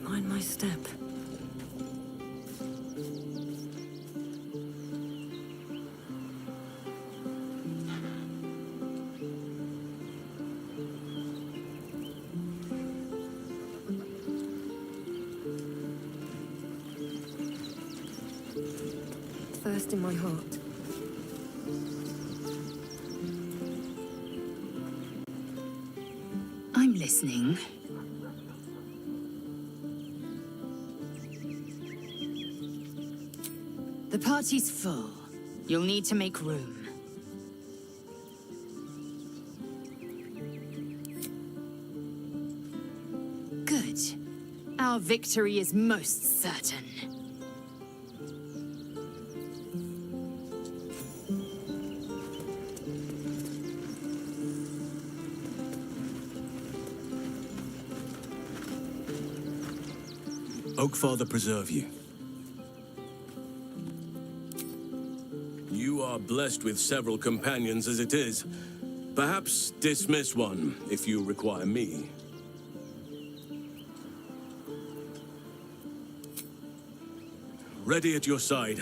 Mind my step. First in my heart. I'm listening. The party's full. You'll need to make room. Good. Our victory is most certain. Oakfather preserve you. You are blessed with several companions as it is. Perhaps dismiss one if you require me. Ready at your side.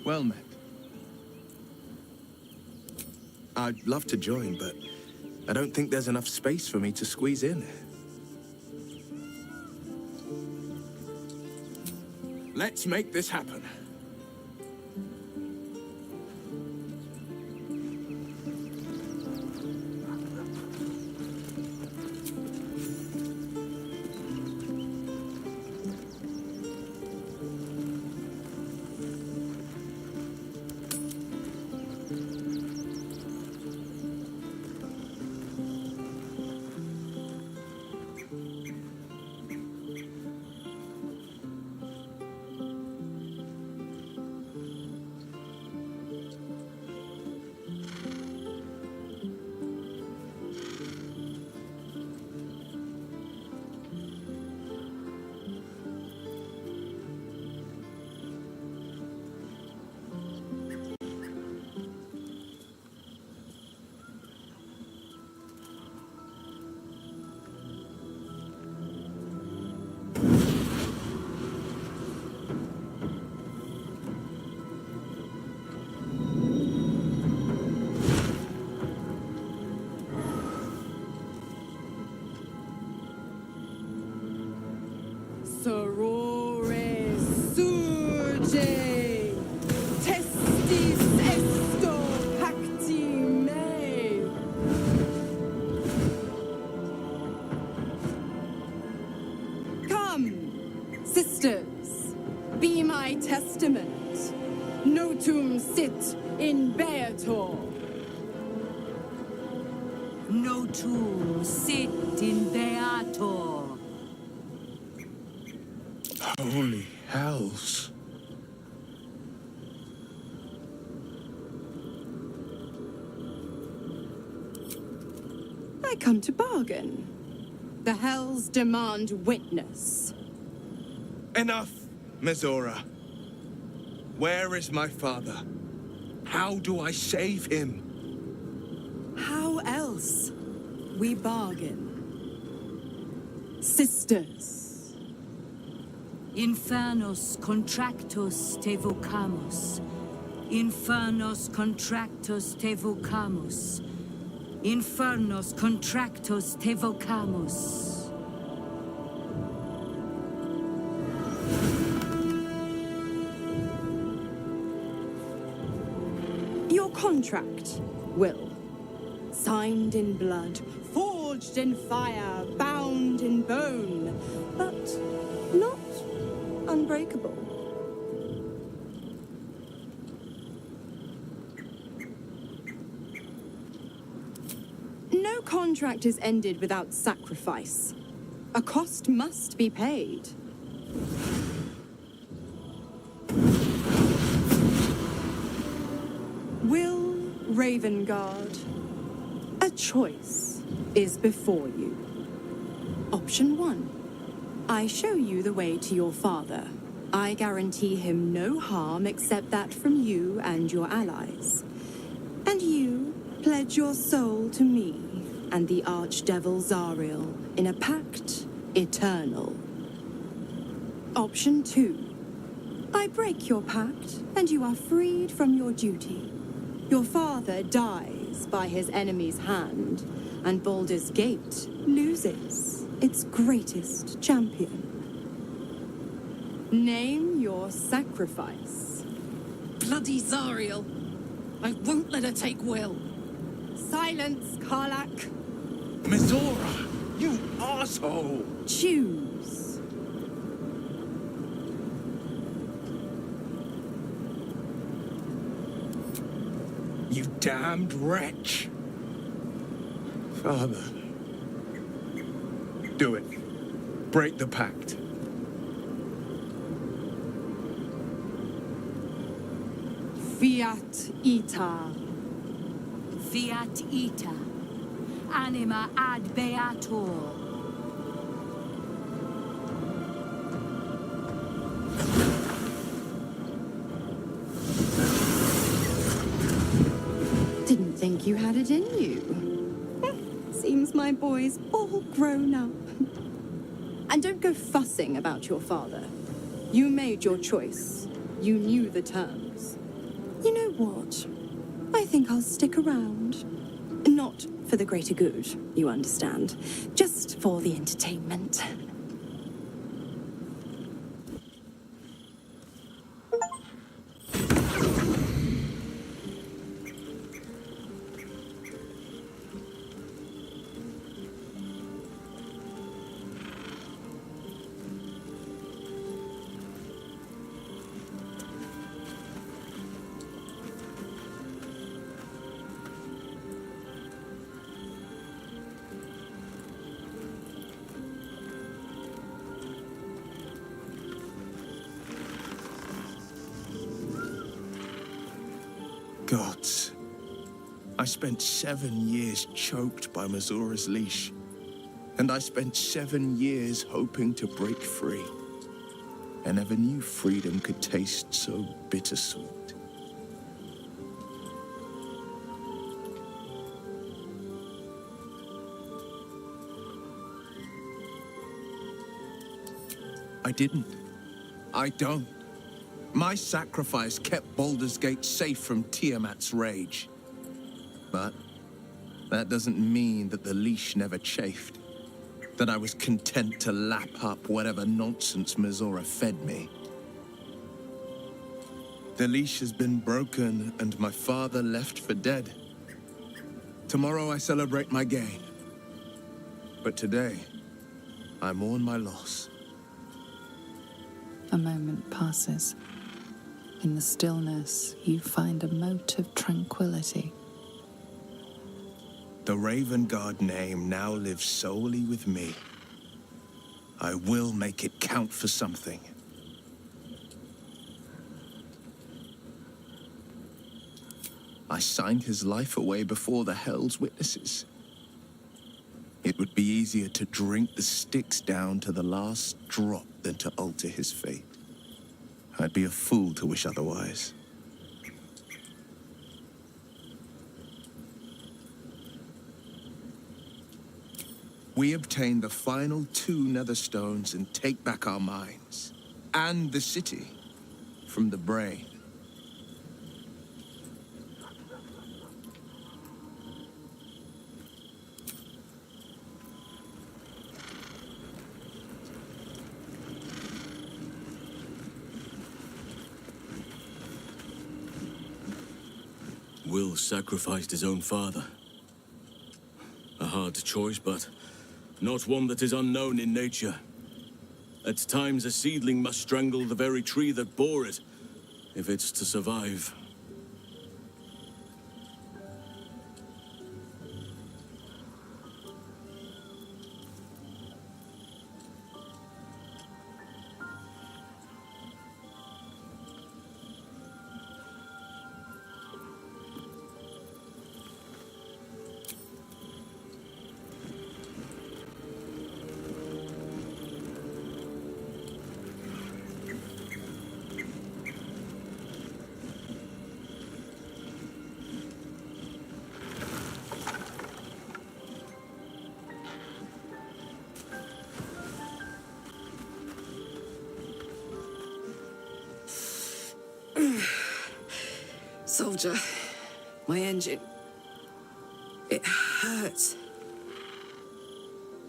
Well met. I'd love to join, but I don't think there's enough space for me to squeeze in. Let's make this happen. Sorore surge, testis esto pacti me. Come, sisters, be my testament. Notum sit in Beator. Notum sit in Beator. Holy hells. I come to bargain. The hells demand witness. Enough, Mizora. Where is my father? How do I save him? How else? We bargain. Sisters. Infernos contractus te vocamus. Infernos contractus te vocamus. Infernos contractus te vocamus. Your contract, Will. Signed in blood, forged in fire, bound in bone, but not unbreakable. No contract is ended without sacrifice. A cost must be paid. Will Ravengard, a choice is before you. Option 1. I show you the way to your father. I guarantee him no harm except that from you and your allies. And you pledge your soul to me and the archdevil Zariel in a pact eternal. Option 2. I break your pact, and you are freed from your duty. Your father dies by his enemy's hand, and Baldur's Gate loses its greatest champion. Name your sacrifice. Bloody Zariel. I won't let her take Will. Silence, Karlak. Mizora, you asshole! Choose. You damned wretch! Father. Do it. Break the pact. Fiat Ita. Fiat ita, anima ad beator. Didn't think you had it in you. Seems my boy's all grown up. And don't go fussing about your father. You made your choice. You knew the terms. You know what? I think I'll stick around. Not for the greater good, you understand. Just for the entertainment. Gods. I spent 7 years choked by Mazora's leash. And I spent 7 years hoping to break free. I never knew freedom could taste so bittersweet. I didn't. I don't. My sacrifice kept Baldur's Gate safe from Tiamat's rage. But that doesn't mean that the leash never chafed. That I was content to lap up whatever nonsense Mizora fed me. The leash has been broken and my father left for dead. Tomorrow I celebrate my gain. But today, I mourn my loss. A moment passes. In the stillness, you find a mote of tranquility. The Raven Guard name now lives solely with me. I will make it count for something. I signed his life away before the Hell's Witnesses. It would be easier to drink the Styx down to the last drop than to alter his fate. I'd be a fool to wish otherwise. We obtain the final 2 Netherstones and take back our minds. And the city from the brain. Will sacrificed his own father. A hard choice, but not one that is unknown in nature. At times, a seedling must strangle the very tree that bore it, if it's to survive. Soldier, my engine. It hurts.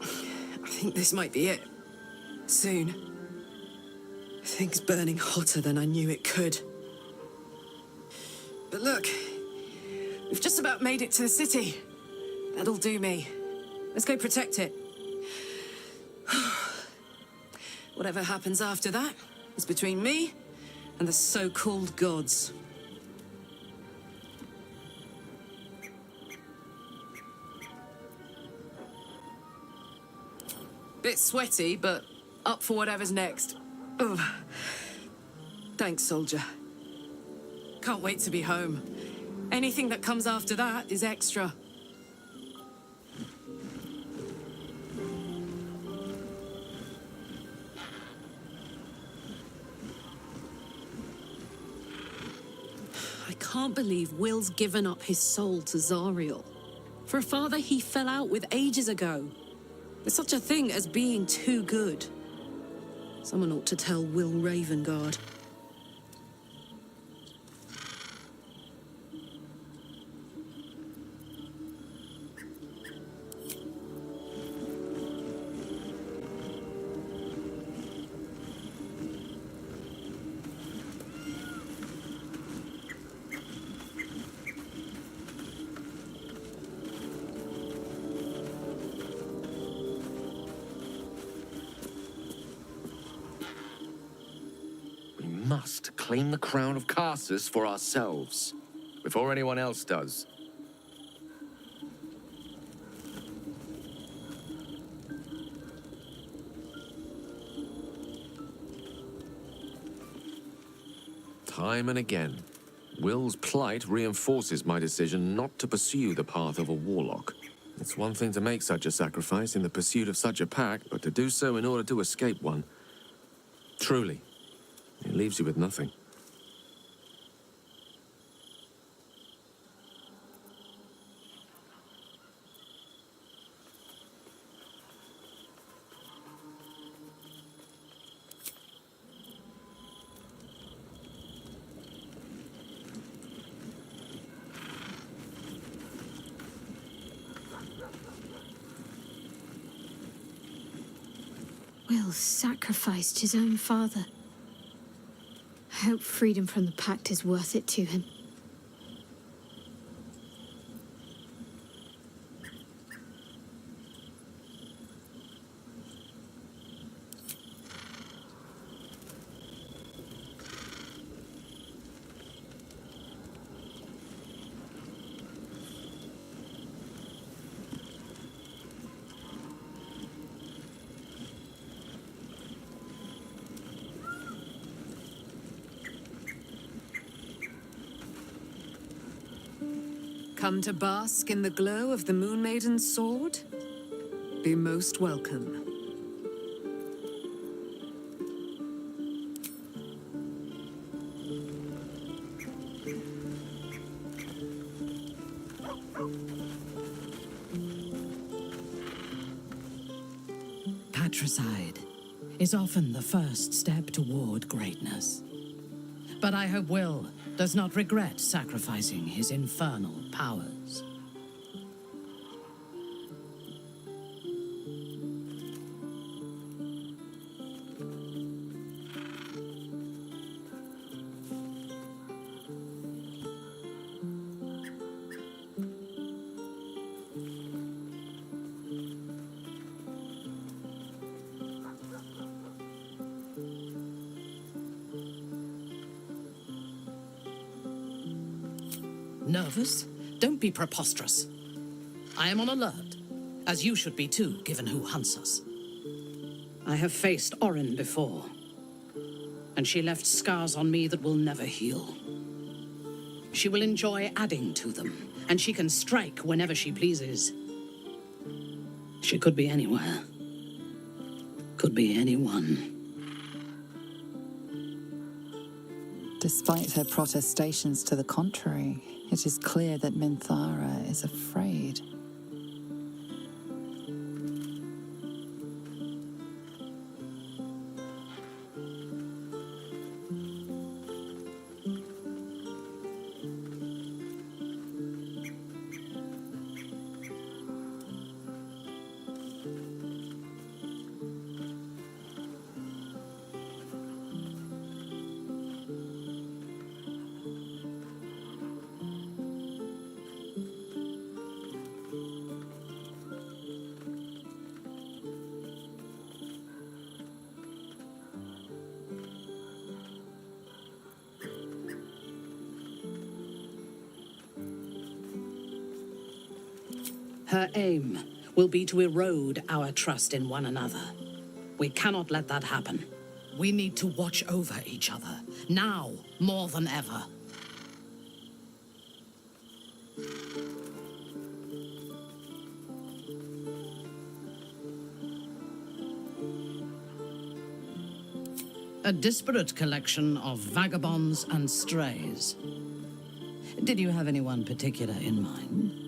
I think this might be it. Soon. Things burning hotter than I knew it could. But look, we've just about made it to the city. That'll do me. Let's go protect it. Whatever happens after that is between me and the so-called gods. Bit sweaty, but up for whatever's next. Ugh. Thanks, soldier. Can't wait to be home. Anything that comes after that is extra. I can't believe Will's given up his soul to Zariel. For a father he fell out with ages ago. There's such a thing as being too good. Someone ought to tell Will Ravengard. We must claim the crown of Karsus for ourselves, before anyone else does. Time and again, Will's plight reinforces my decision not to pursue the path of a warlock. It's one thing to make such a sacrifice in the pursuit of such a pack, but to do so in order to escape one. Truly, it leaves you with nothing. Will sacrificed his own father. I hope freedom from the Pact is worth it to him. Come to bask in the glow of the Moon Maiden's sword? Be most welcome. Patricide is often the first step toward greatness. But I hope Will does not regret sacrificing his infernal powers. Nervous? Don't be preposterous. I am on alert, as you should be too, given who hunts us. I have faced Orin before, and she left scars on me that will never heal. She will enjoy adding to them, and she can strike whenever she pleases. She could be anywhere. Could be anyone. Despite her protestations to the contrary, it is clear that Minthara is afraid. Her aim will be to erode our trust in one another. We cannot let that happen. We need to watch over each other, now more than ever. A disparate collection of vagabonds and strays. Did you have anyone particular in mind?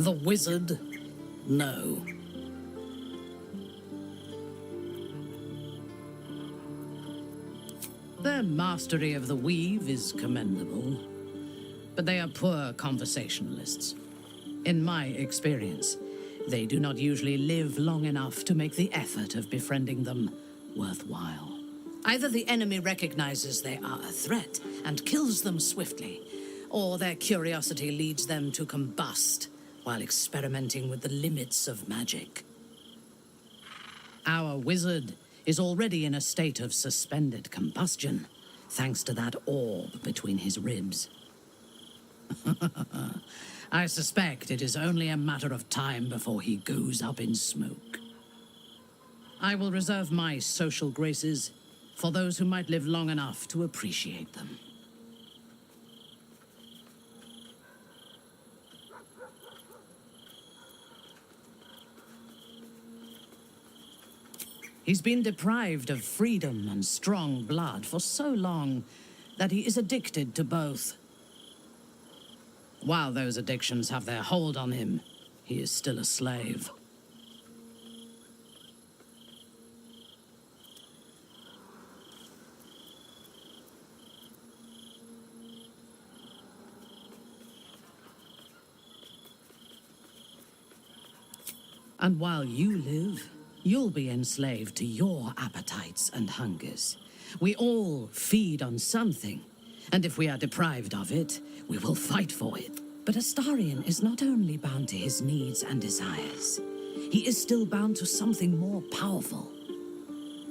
The wizard? No. Their mastery of the weave is commendable, but they are poor conversationalists. In my experience, they do not usually live long enough to make the effort of befriending them worthwhile. Either the enemy recognizes they are a threat and kills them swiftly, or their curiosity leads them to combust while experimenting with the limits of magic. Our wizard is already in a state of suspended combustion, thanks to that orb between his ribs. I suspect it is only a matter of time before he goes up in smoke. I will reserve my social graces for those who might live long enough to appreciate them. He's been deprived of freedom and strong blood for so long that he is addicted to both. While those addictions have their hold on him, he is still a slave. And while you live, you'll be enslaved to your appetites and hungers. We all feed on something, and if we are deprived of it, we will fight for it. But Astarion is not only bound to his needs and desires, he is still bound to something more powerful.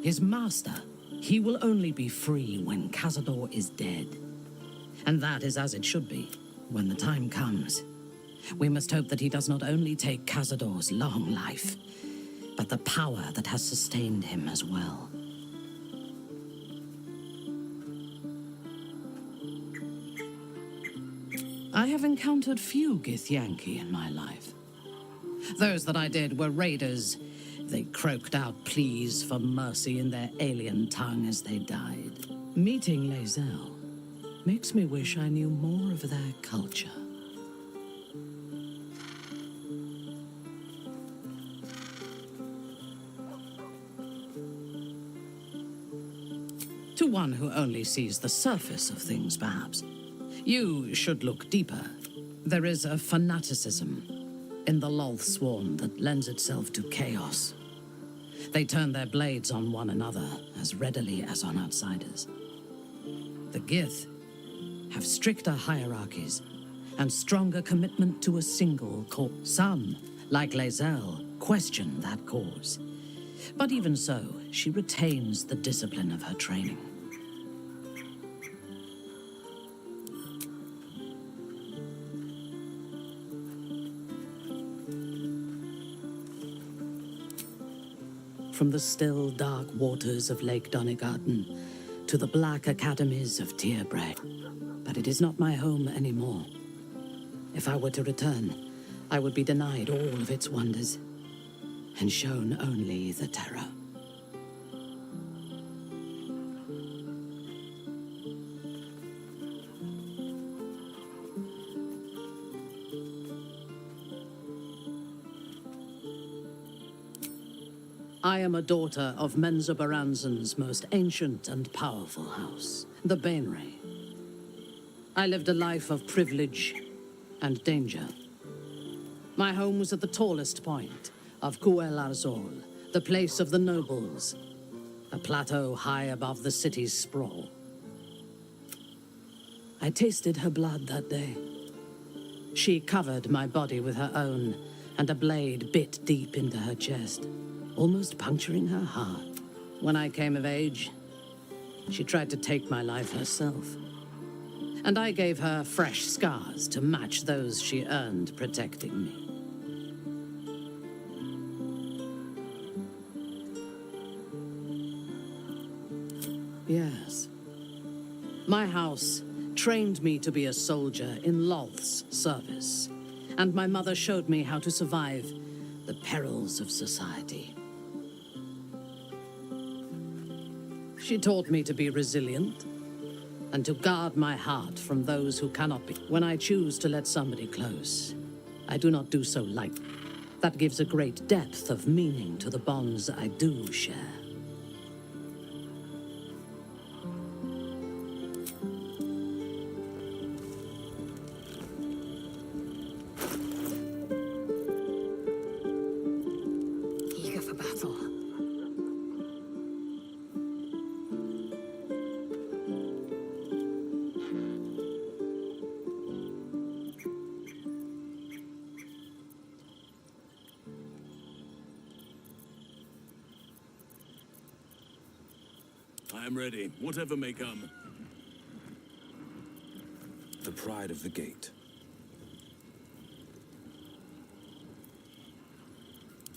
His master. He will only be free when Cazador is dead. And that is as it should be, when the time comes. We must hope that he does not only take Cazador's long life, but the power that has sustained him as well. I have encountered few Githyanki in my life. Those that I did were raiders. They croaked out pleas for mercy in their alien tongue as they died. Meeting Lae'zel makes me wish I knew more of their culture. To one who only sees the surface of things, perhaps. You should look deeper. There is a fanaticism in the Lolth Swarm that lends itself to chaos. They turn their blades on one another as readily as on outsiders. The Gith have stricter hierarchies and stronger commitment to a single cause. Some, like Lae'zel, question that cause. But even so, she retains the discipline of her training. From the still, dark waters of Lake Donegarten to the black academies of Tierbray. But it is not my home anymore. If I were to return, I would be denied all of its wonders and shown only the terror. I am a daughter of Menzoberranzan's most ancient and powerful house, the Bainray. I lived a life of privilege and danger. My home was at the tallest point of Cuel Arzol, the place of the nobles, a plateau high above the city's sprawl. I tasted her blood that day. She covered my body with her own, and a blade bit deep into her chest, almost puncturing her heart. When I came of age, she tried to take my life herself, and I gave her fresh scars to match those she earned protecting me. Yes. My house trained me to be a soldier in Lolth's service, and my mother showed me how to survive the perils of society. She taught me to be resilient and to guard my heart from those who cannot be. When I choose to let somebody close, I do not do so lightly. That gives a great depth of meaning to the bonds I do share. Eager for battle. I am ready, whatever may come. The pride of the gate.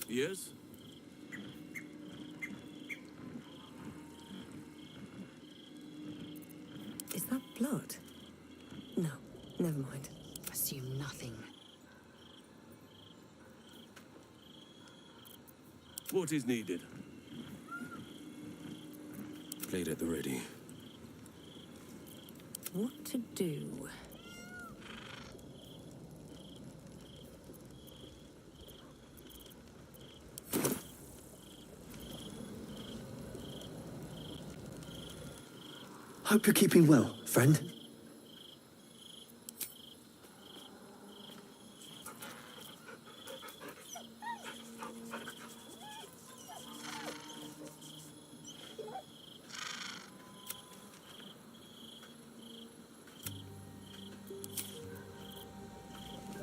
Yes? Is that blood? No, never mind. Assume nothing. What is needed? Blade at the ready. What to do? Hope you're keeping well, friend.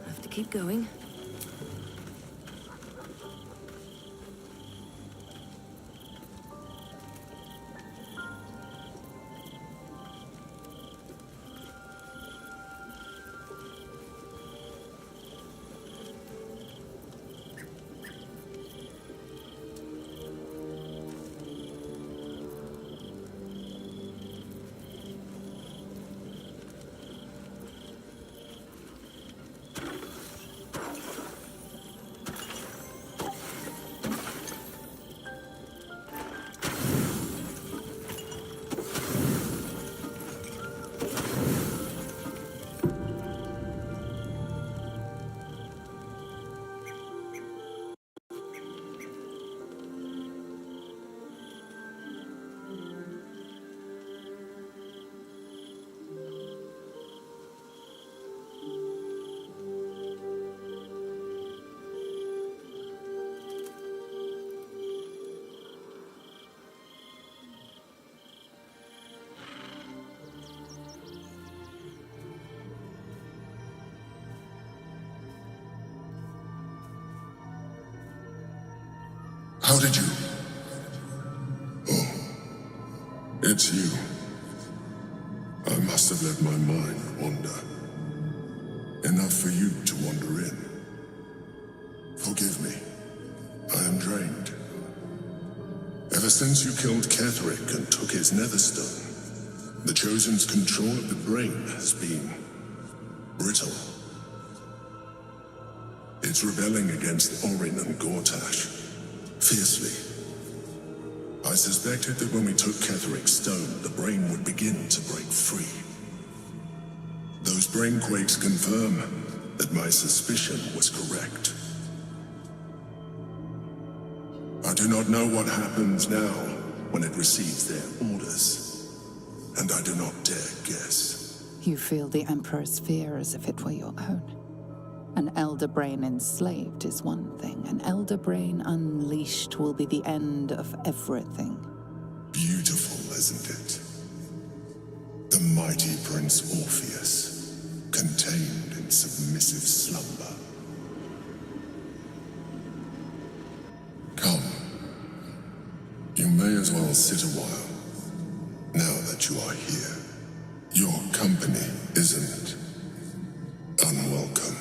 Have to keep going. How did you? Oh, it's you. I must have let my mind wander. Enough for you to wander in. Forgive me. I am drained. Ever since you killed Ketheric and took his netherstone, the Chosen's control of the brain has been brittle. It's rebelling against Orin and Gortash. Fiercely. I suspected that when we took Ketheric's stone, the brain would begin to break free. Those brain quakes confirm that my suspicion was correct. I do not know what happens now when it receives their orders, and I do not dare guess. You feel the Emperor's fear as if it were your own. An elder brain enslaved is one thing. An elder brain unleashed will be the end of everything. Beautiful, isn't it? The mighty Prince Orpheus, contained in submissive slumber. Come. You may as well sit a while, now that you are here. Your company isn't unwelcome.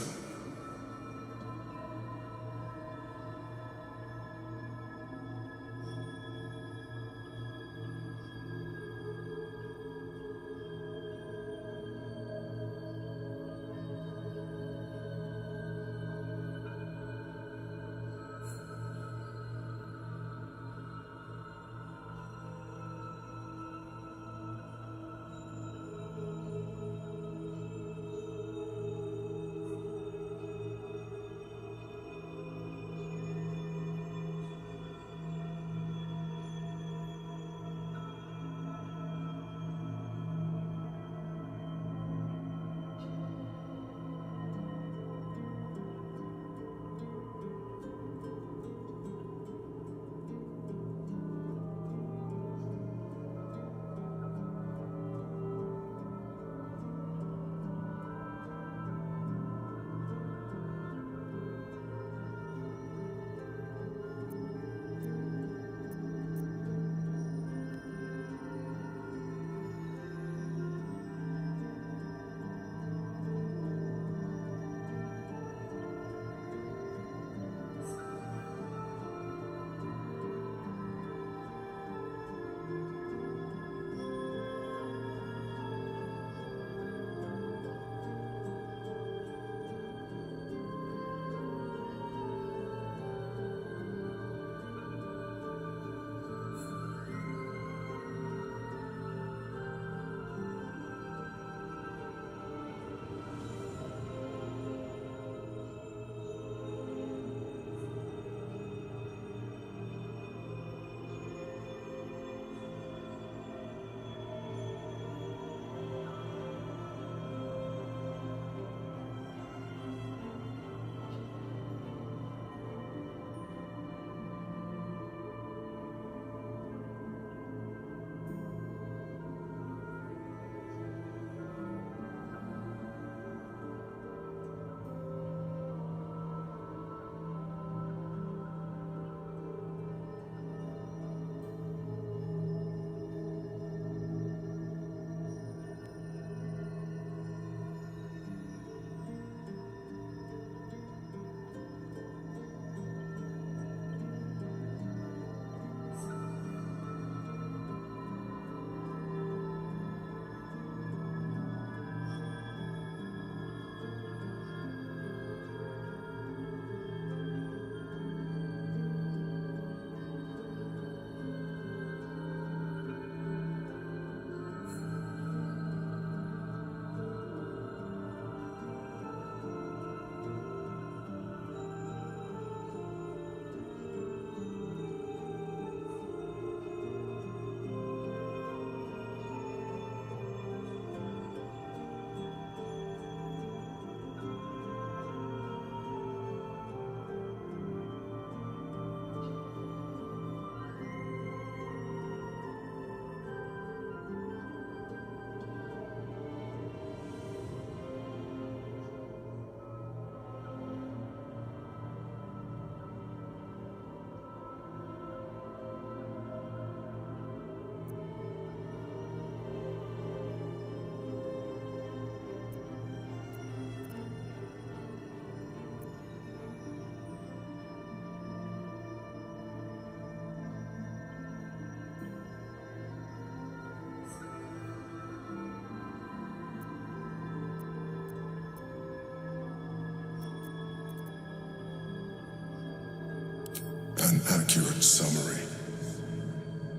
An accurate summary.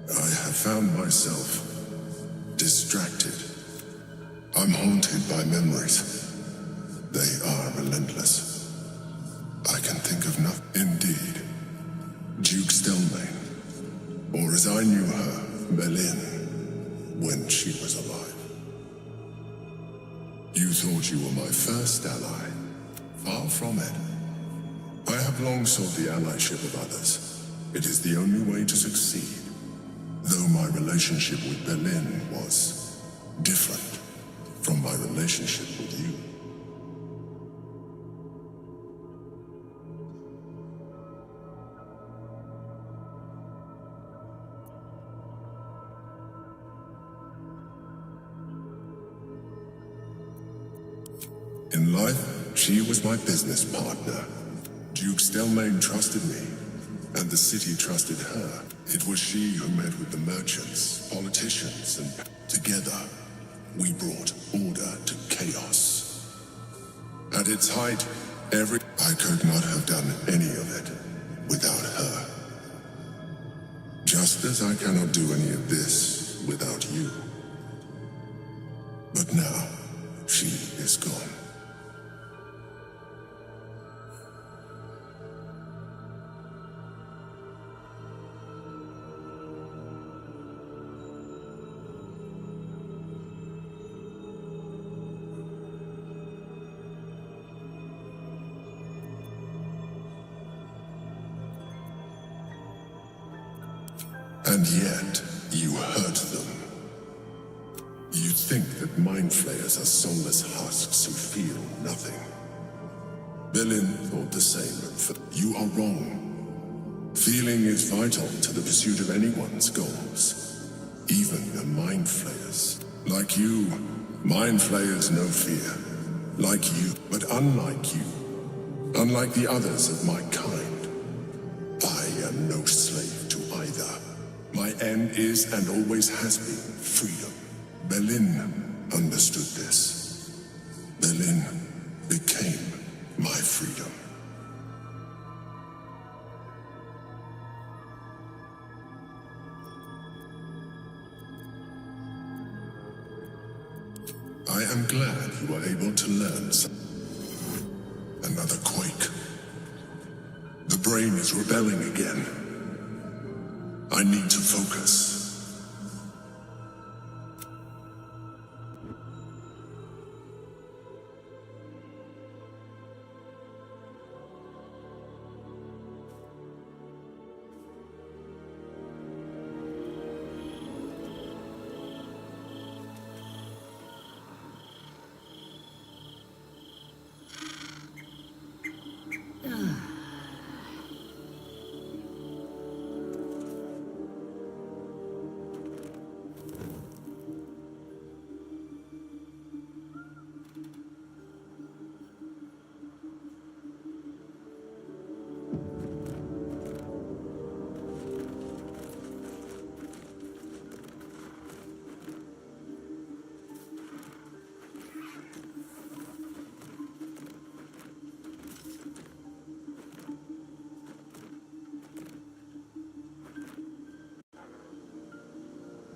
I have found myself distracted. I'm haunted by memories. They are relentless. I can think of nothing. Indeed. Duke Stelmane. Or as I knew her, Belin, when she was alive. You thought you were my first ally. Far from it. I have long sought the allyship of others. It is the only way to succeed. Though my relationship with Berlin was different from my relationship with you. In life, she was my business partner. Duke Stelmane trusted me, and the city trusted her. It was she who met with the merchants, politicians, and together, we brought order to chaos. At its height, I could not have done any of it without her. Just as I cannot do any of this without you. But now, she is gone. And yet, you hurt them. You think that mind flayers are soulless husks who feel nothing. Berlin thought the same, but you are wrong. Feeling is vital to the pursuit of anyone's goals. Even the mind flayers. Like you, mind flayers know fear. Like you, but unlike you. Unlike the others of my kind. I am no slave to either. My end is and always has been freedom. Berlin understood this. Berlin became my freedom. I am glad you were able to learn another quake. The brain is rebelling again. I need to focus.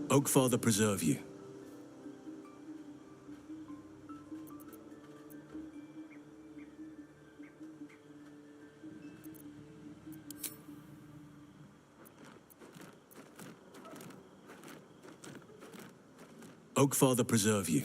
Oakfather preserve you. Oakfather preserve you.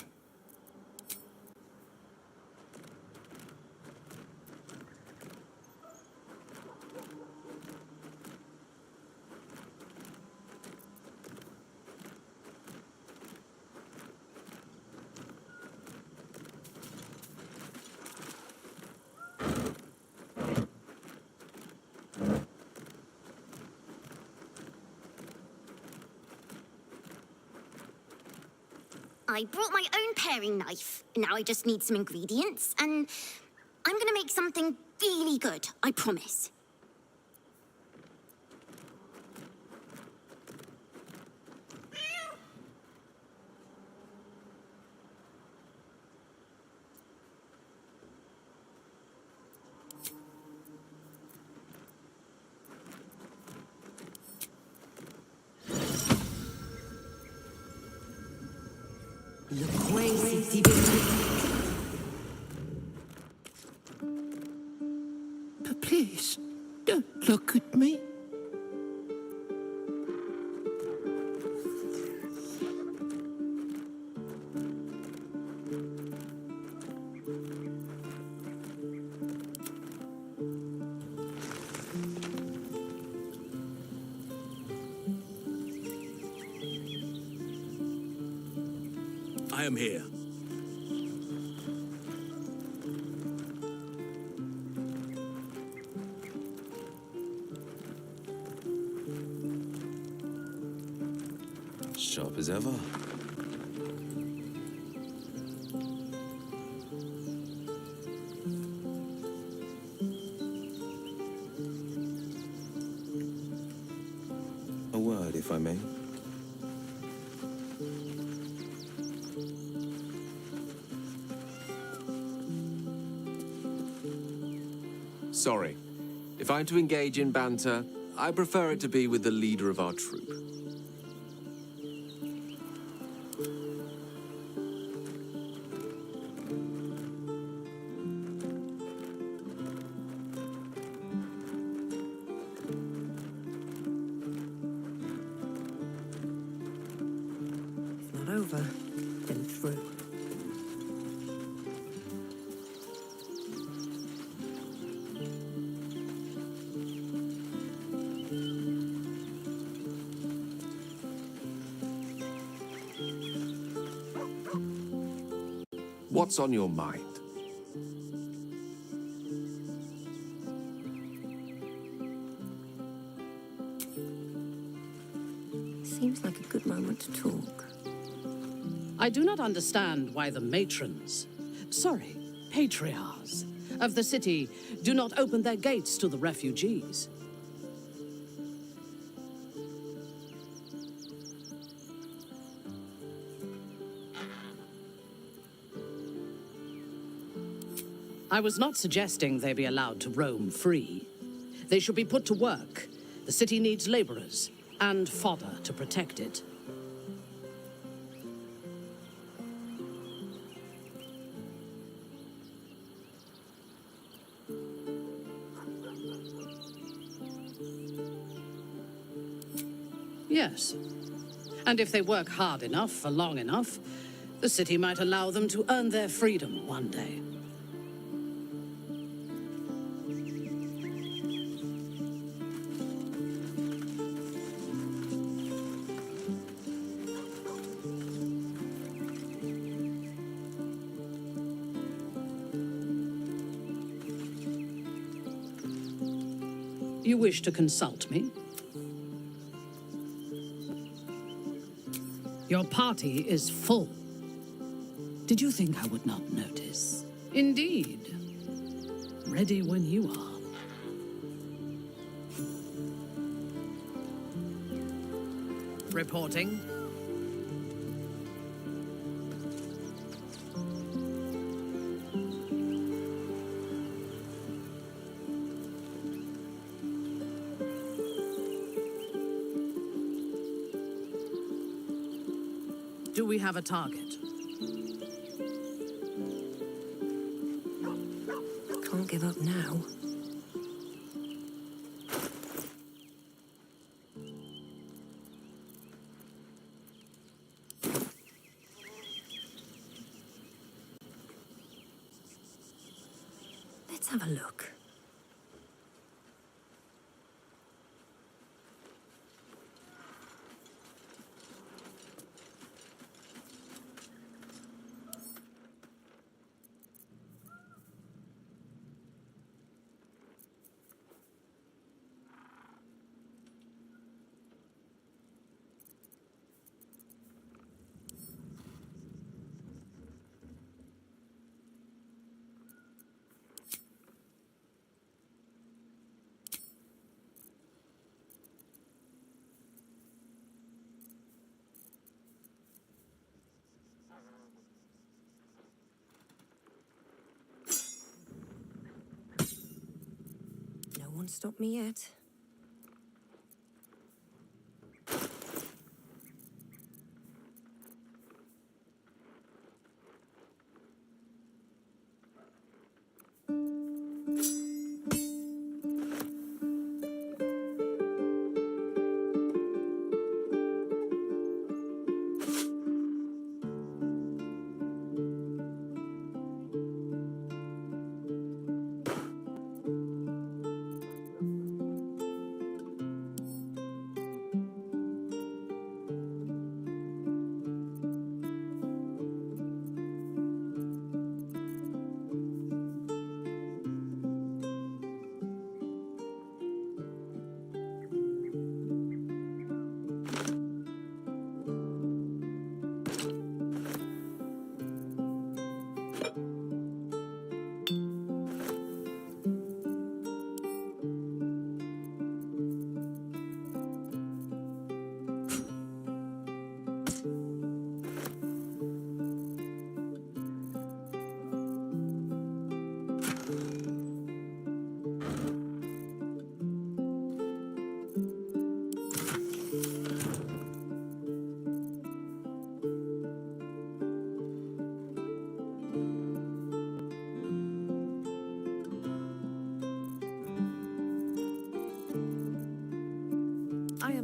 I brought my own paring knife. Now I just need some ingredients, and I'm gonna make something really good, I promise. But please, don't look at me. am here. Sharp as ever. A word, if I may. Sorry. If I'm to engage in banter, I prefer it to be with the leader of our troop. If not over, then through. What's on your mind? Seems like a good moment to talk. I do not understand why the matrons, patriarchs of the city do not open their gates to the refugees. I was not suggesting they be allowed to roam free. They should be put to work. The city needs laborers and fodder to protect it. Yes. And if they work hard enough for long enough, the city might allow them to earn their freedom one day. You wish to consult me? Your party is full. Did you think I would not notice? Indeed. Ready when you are. Reporting. Do we have a target? Can't give up now. Let's have a look. No one stopped me yet.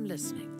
I'm listening.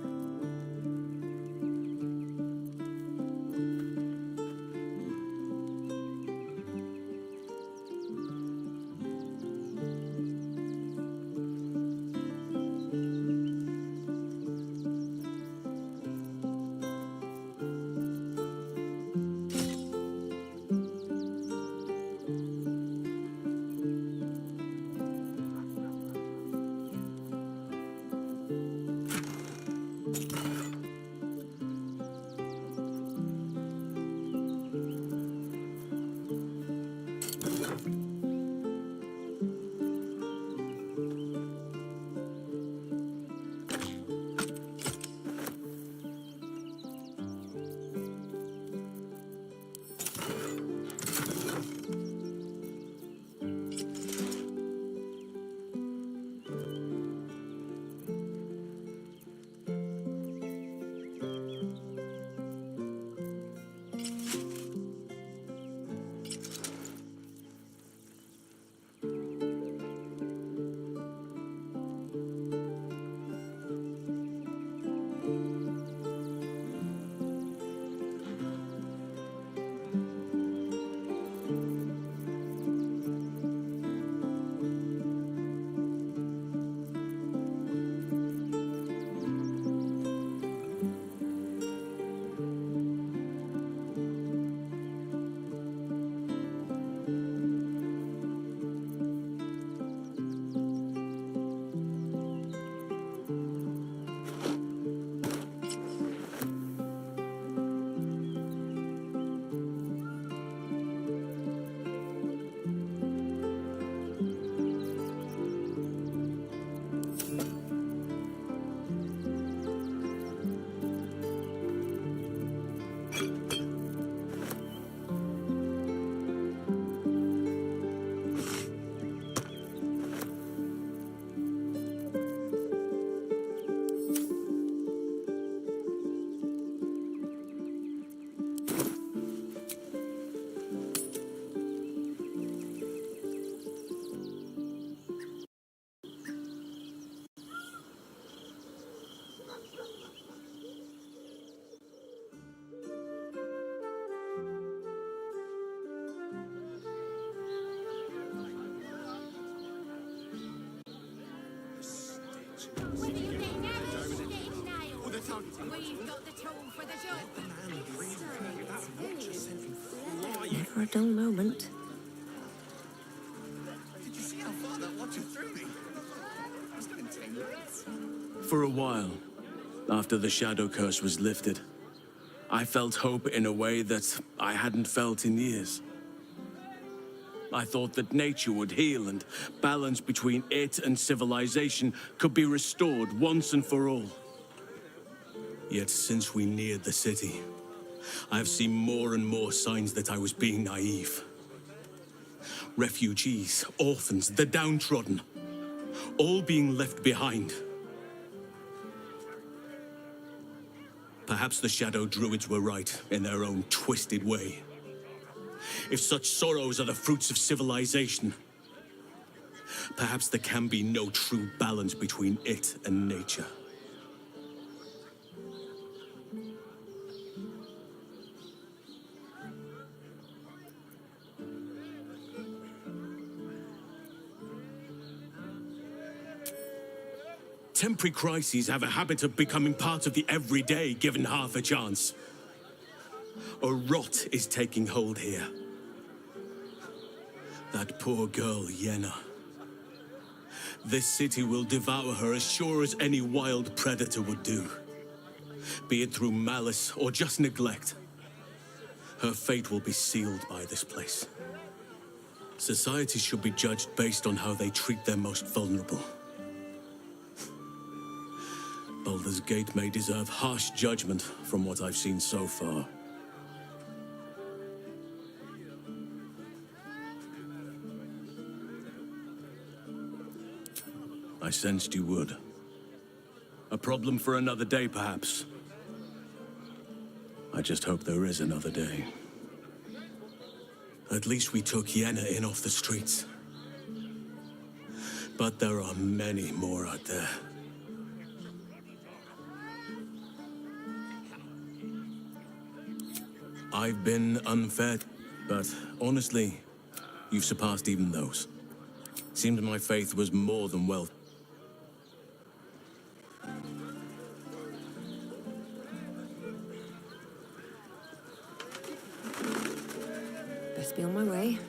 Never a dull moment. Did you see how far that watcher threw me? I was going 10 minutes. For a while, after the shadow curse was lifted, I felt hope in a way that I hadn't felt in years. I thought that nature would heal and balance between it and civilization could be restored once and for all. Yet since we neared the city, I've seen more and more signs that I was being naive. Refugees, orphans, the downtrodden, all being left behind. Perhaps the Shadow Druids were right in their own twisted way. If such sorrows are the fruits of civilization, perhaps there can be no true balance between it and nature. Temporary crises have a habit of becoming part of the everyday, given half a chance. A rot is taking hold here. That poor girl, Yenna. This city will devour her as sure as any wild predator would do. Be it through malice or just neglect. Her fate will be sealed by this place. Society should be judged based on how they treat their most vulnerable. Baldur's Gate may deserve harsh judgment from what I've seen so far. I sensed you would. A problem for another day, perhaps. I just hope there is another day. At least we took Yenna in off the streets. But there are many more out there. I've been unfair, but honestly, you've surpassed even those. Seemed my faith was more than well. Best be on my way.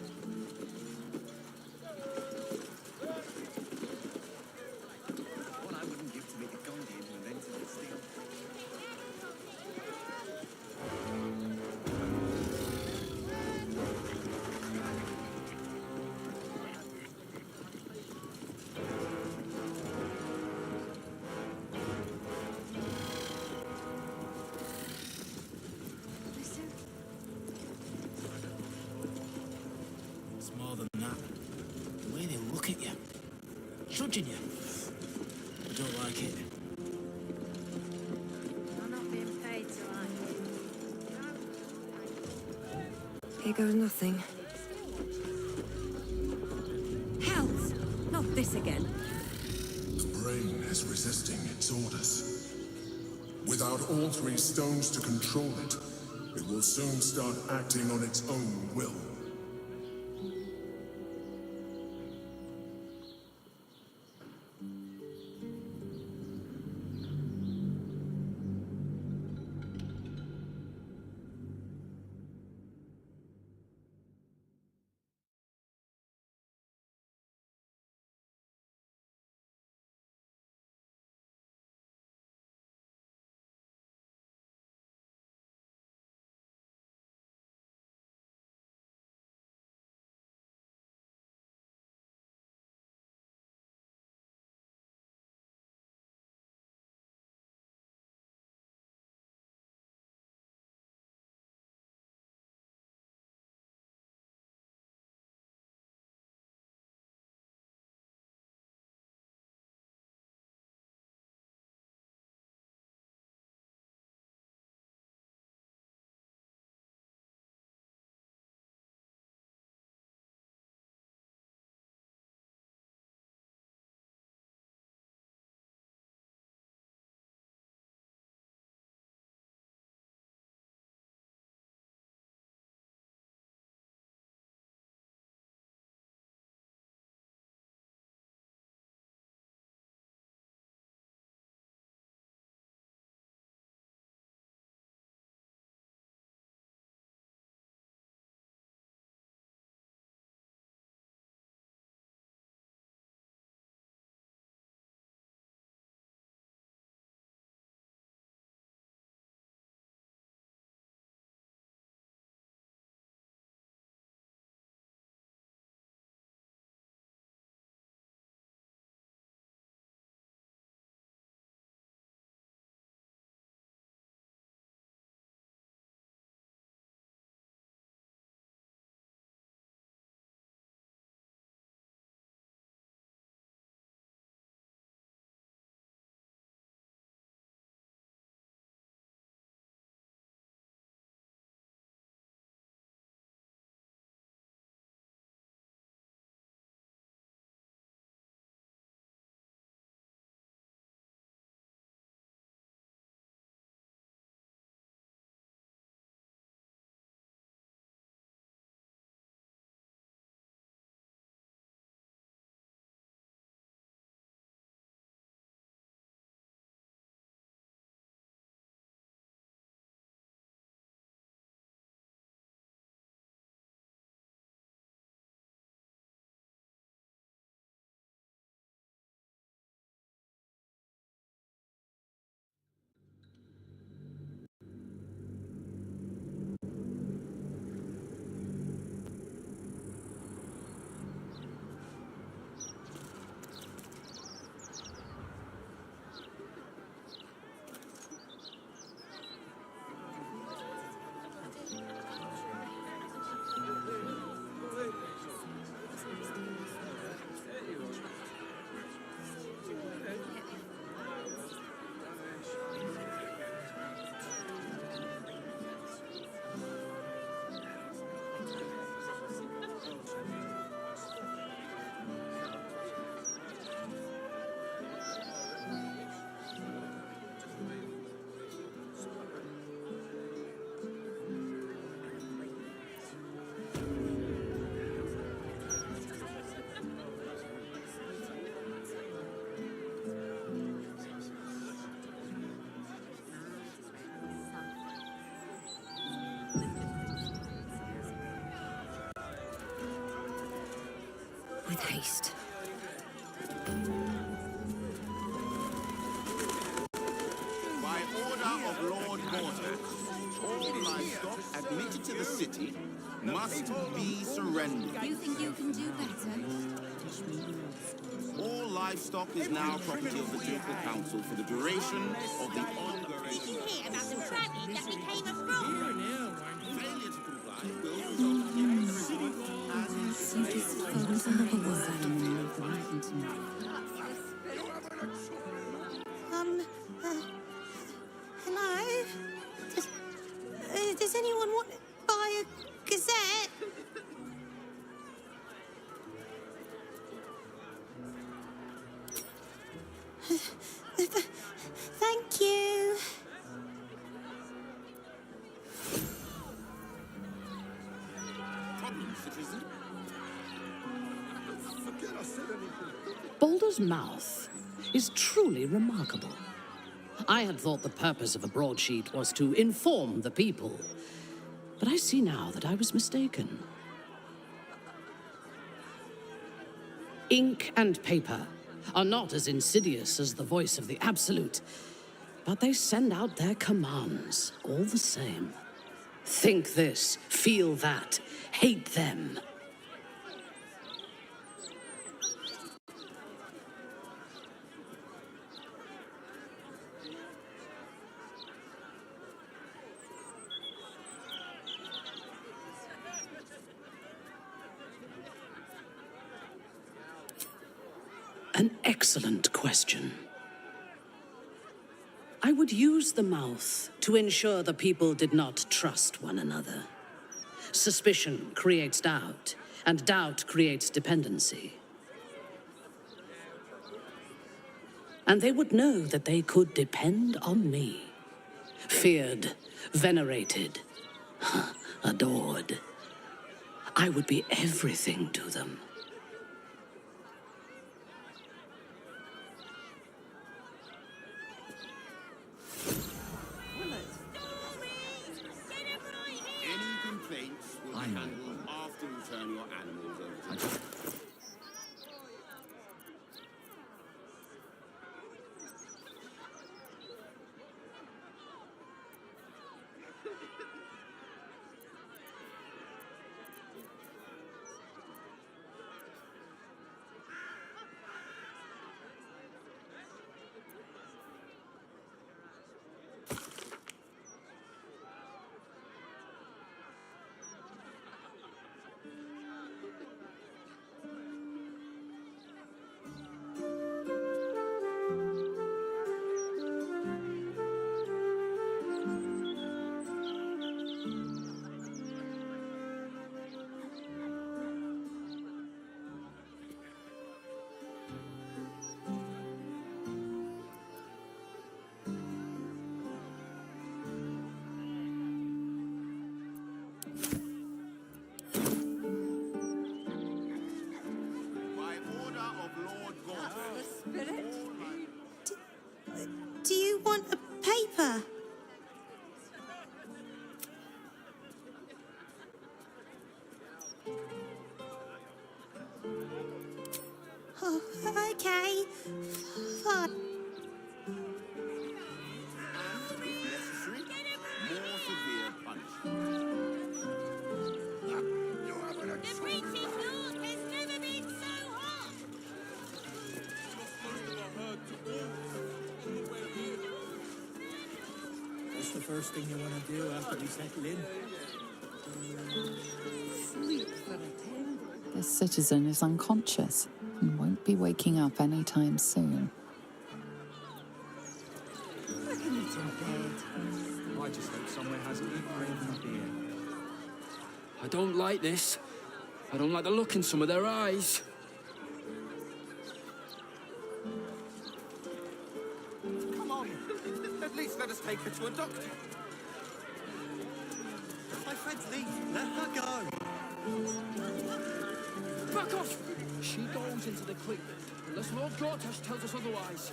It's more than that. The way they look at you. Judging you. I don't like it. I'm not being paid to Here goes nothing. Hells! Not this again. The brain is resisting its orders. Without all three stones to control it, it will soon start acting on its own will. with haste. By order of Lord Morton, all livestock admitted to the city must be surrendered. You think you can do better? All livestock is now property of the Ducal Council for the duration of the ongoing... Did you hear about the tragedy that became a fraud? Failure to comply will result in imprisonment Hello? Does anyone want to buy a gazette? Thank you. Balder's mouth is truly remarkable. I had thought the purpose of a broadsheet was to inform the people, but I see now that I was mistaken. Ink and paper are not as insidious as the voice of the Absolute, but they send out their commands all the same. Think this, feel that, hate them. An excellent question. I would use the mouth to ensure the people did not trust one another. Suspicion creates doubt, and doubt creates dependency. And they would know that they could depend on me. Feared, venerated, adored. I would be everything to them. Any complaints will be handled after you turn your animals over to me. Do you want a paper? Oh, okay. Fine. More severe punishment. The British North has never been so hot! What's the first thing you want to do after we settle in? Sleep for a time. This citizen is unconscious and won't be waking up anytime soon. I can eat in bed. I just hope somewhere has a big rain for beer. I don't like this. I don't like the look in some of their eyes. Come on. At least let us take her to a doctor. My friends leave. Let her go. Back off! She goes into the creek unless Lord Gortash tells us otherwise.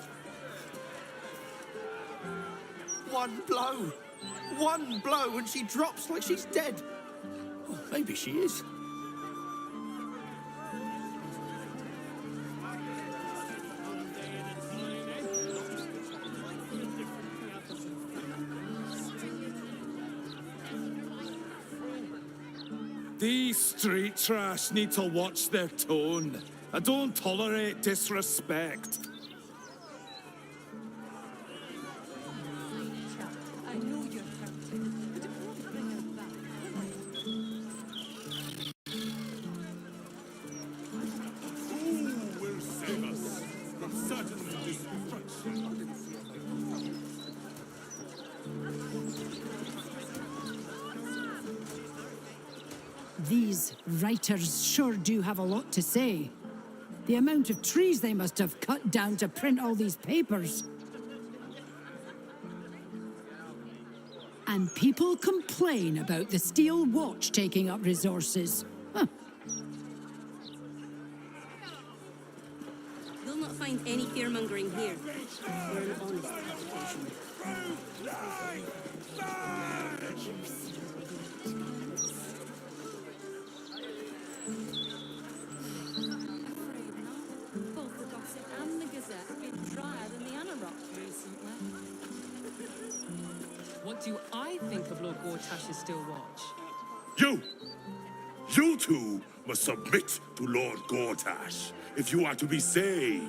One blow and she drops like she's dead. Maybe she is. These street trash need to watch their tone. I don't tolerate disrespect. I know you're hurting, but it won't bring her back. Who will save us from certain destruction? These writers sure do have a lot to say. The amount of trees they must have cut down to print all these papers. And people complain about the steel watch taking up resources. Huh. You'll not find any fearmongering here. We're an honest publication. Both the Gossip and the Gazette have been drier than the Anorak recently. What do I think of Lord Gortash's still watch? You two must submit to Lord Gortash if you are to be saved.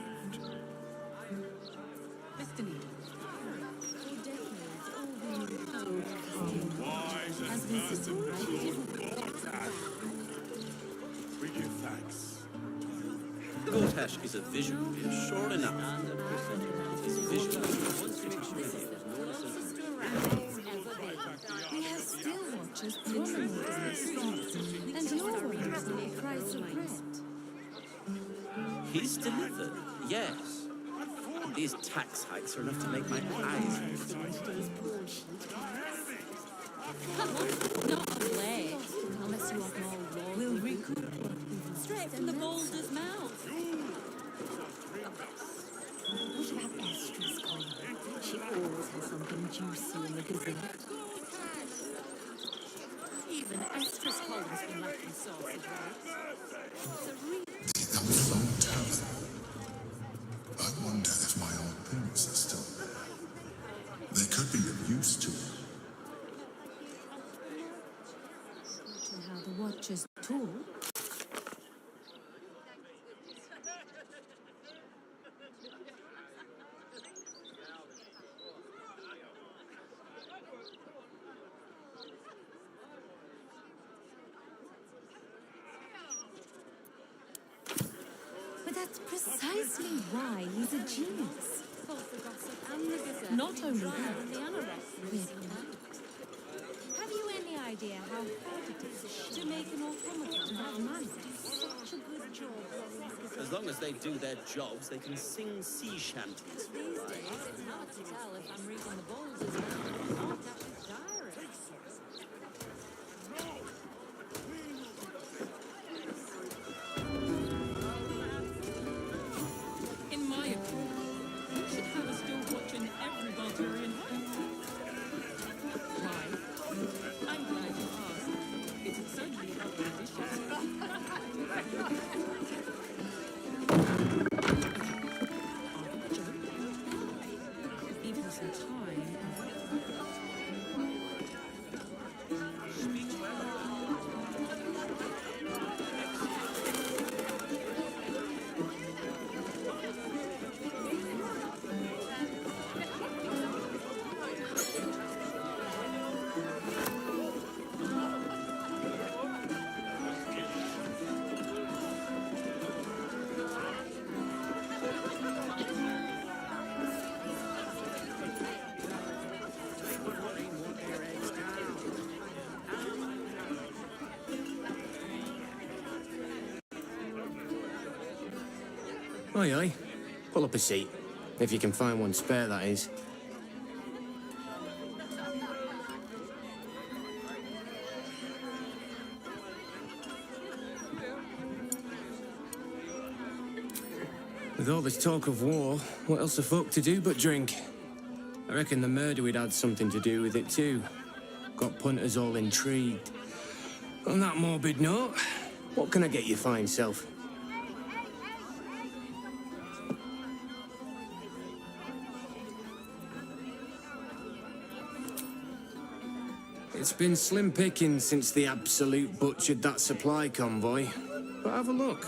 Destiny. Wise and merciful Lord Gortash. We give thanks. Gortash is a visionary, sure enough. His vision wants to be He has still watchers prominent in the streets, and no one knows the price of bread. He's delivered, yes. These tax hikes are enough to make my eyes Not of late, unless you want more law. We'll recoup straight from the boulder's mouth. What about Estra's column? She always has something juicy in the Gazette. Even Estra's column's been lacking sausage, That was a long time. I wonder if my old parents are still there. They could be of use to me. And how the watchers talk. But that's precisely why he's a genius. Not only that, Have you any idea how hard it is to make an automaton have manners? Such a good job. As long as they do their jobs, they can sing sea shanties. These days, it's hard to tell if I'm reading the Boulder's Mouth or Gortash's diary. In my opinion, you should have a still watch in every Barbarian house. Why? I'm glad you asked. It's certainly helped the dishes. Even some time. Aye, aye. Pull up a seat. If you can find one spare, that is. With all this talk of war, what else are folk to do but drink? I reckon the murder we'd had something to do with it too. Got punters all intrigued. On that morbid note, what can I get you fine self? It's been slim pickings since the Absolute butchered that supply convoy. But have a look.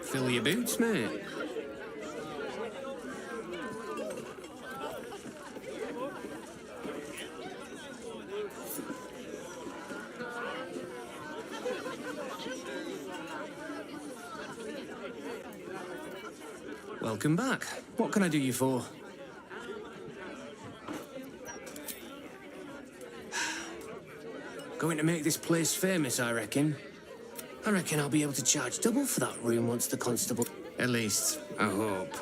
Fill your boots, mate. Welcome back. What can I do you for? Going to make this place famous, I reckon. I reckon I'll be able to charge double for that room once the constable... At least, I hope.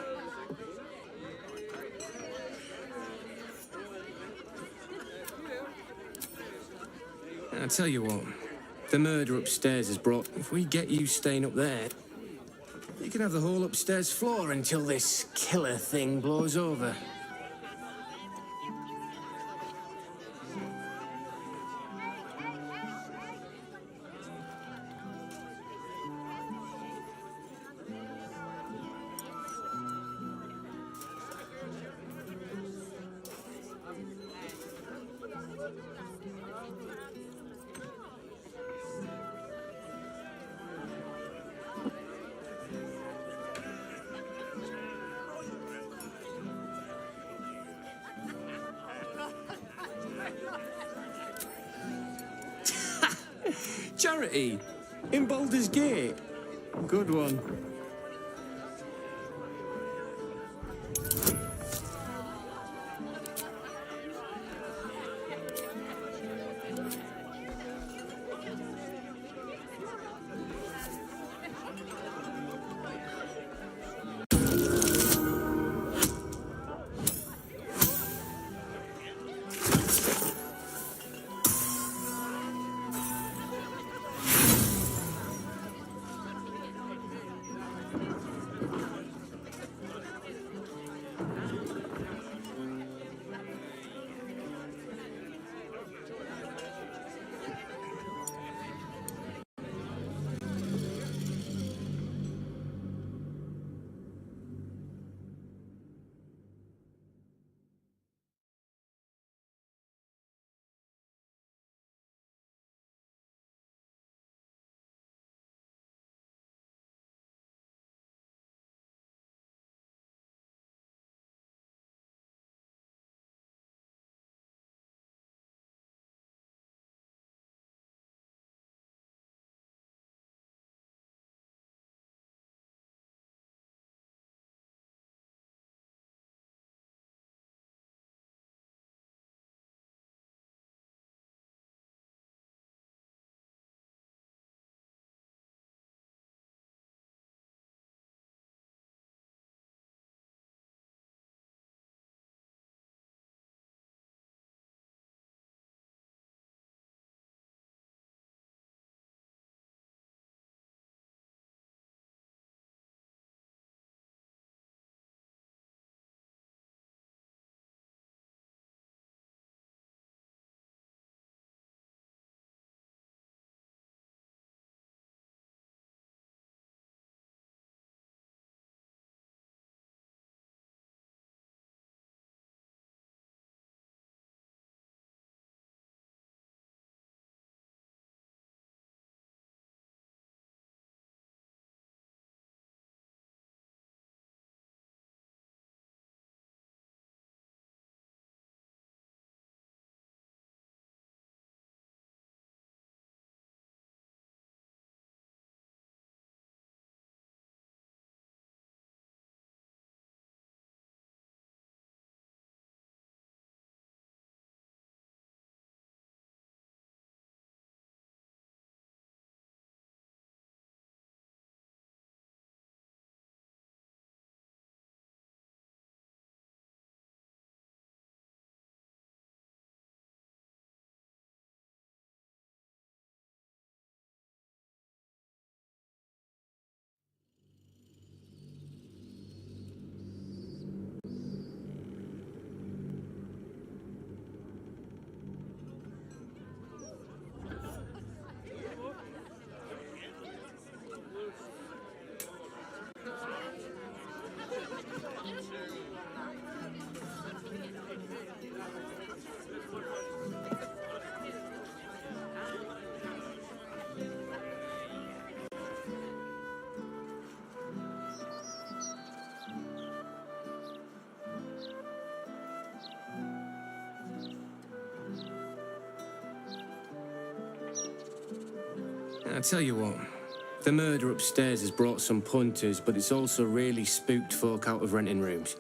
I tell you what, the murder upstairs has brought... If we get you staying up there, you can have the whole upstairs floor until this killer thing blows over. Charity in Baldur's Gate. Good one. I tell you what, the murder upstairs has brought some punters, but it's also really spooked folk out of renting rooms.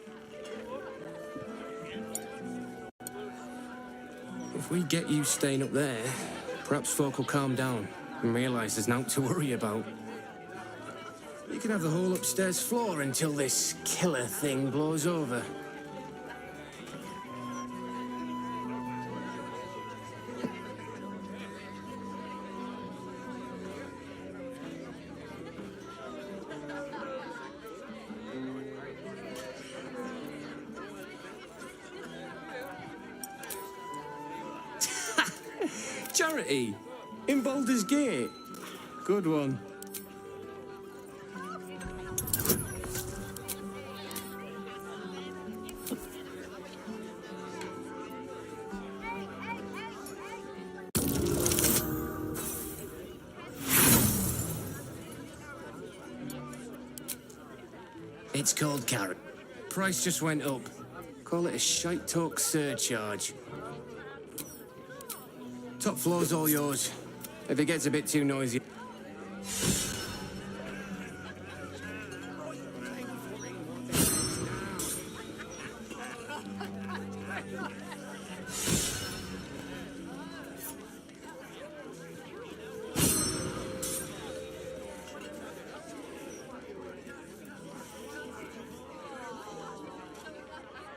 If we get you staying up there, perhaps folk will calm down and realise there's naught to worry about. You can have the whole upstairs floor until this killer thing blows over. Charity! In Baldur's Gate! Good one. It's called carrot. Price just went up. Call it a shite talk surcharge. Top floor's all yours. If it gets a bit too noisy...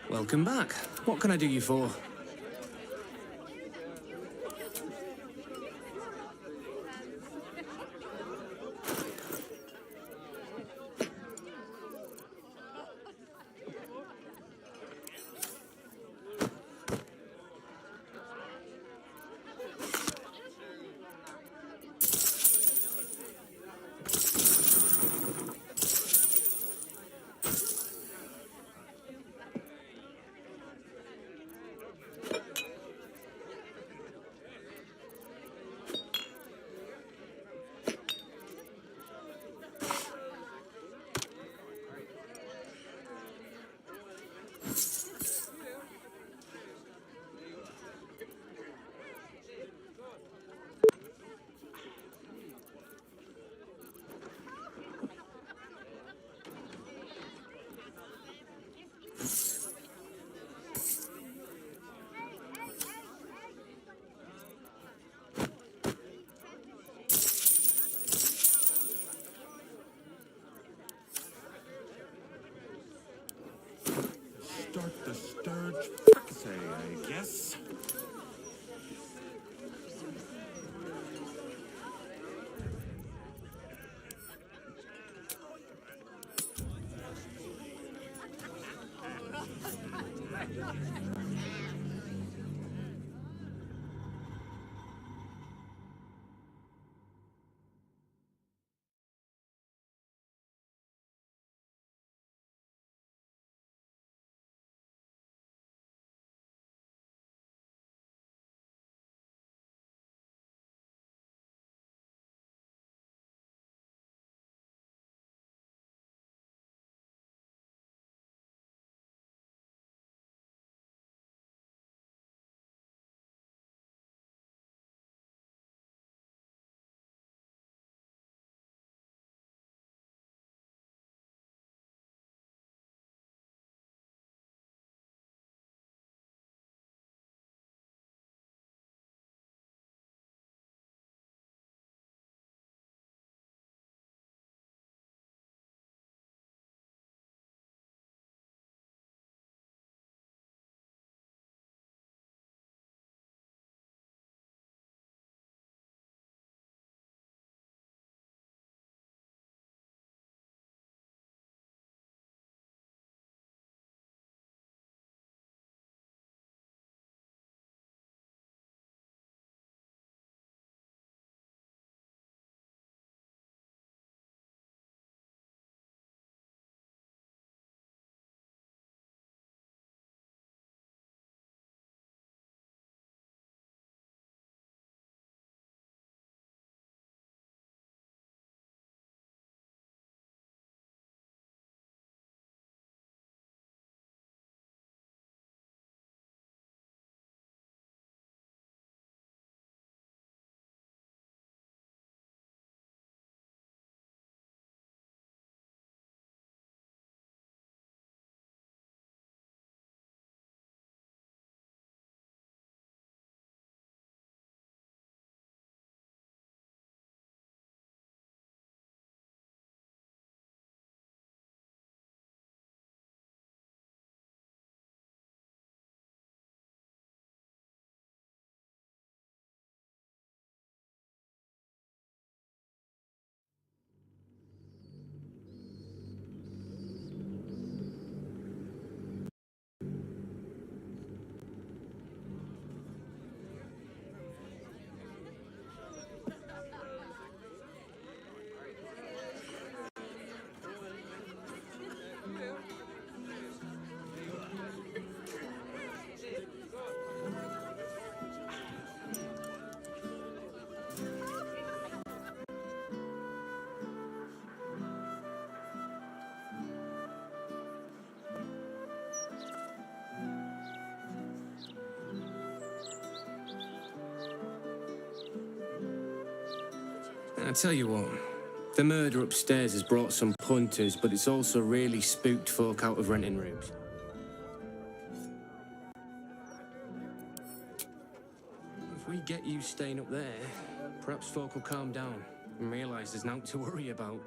Welcome back. What can I do you for? I tell you what, the murder upstairs has brought some punters, but it's also really spooked folk out of renting rooms. If we get you staying up there, perhaps folk will calm down and realise there's nothing to worry about.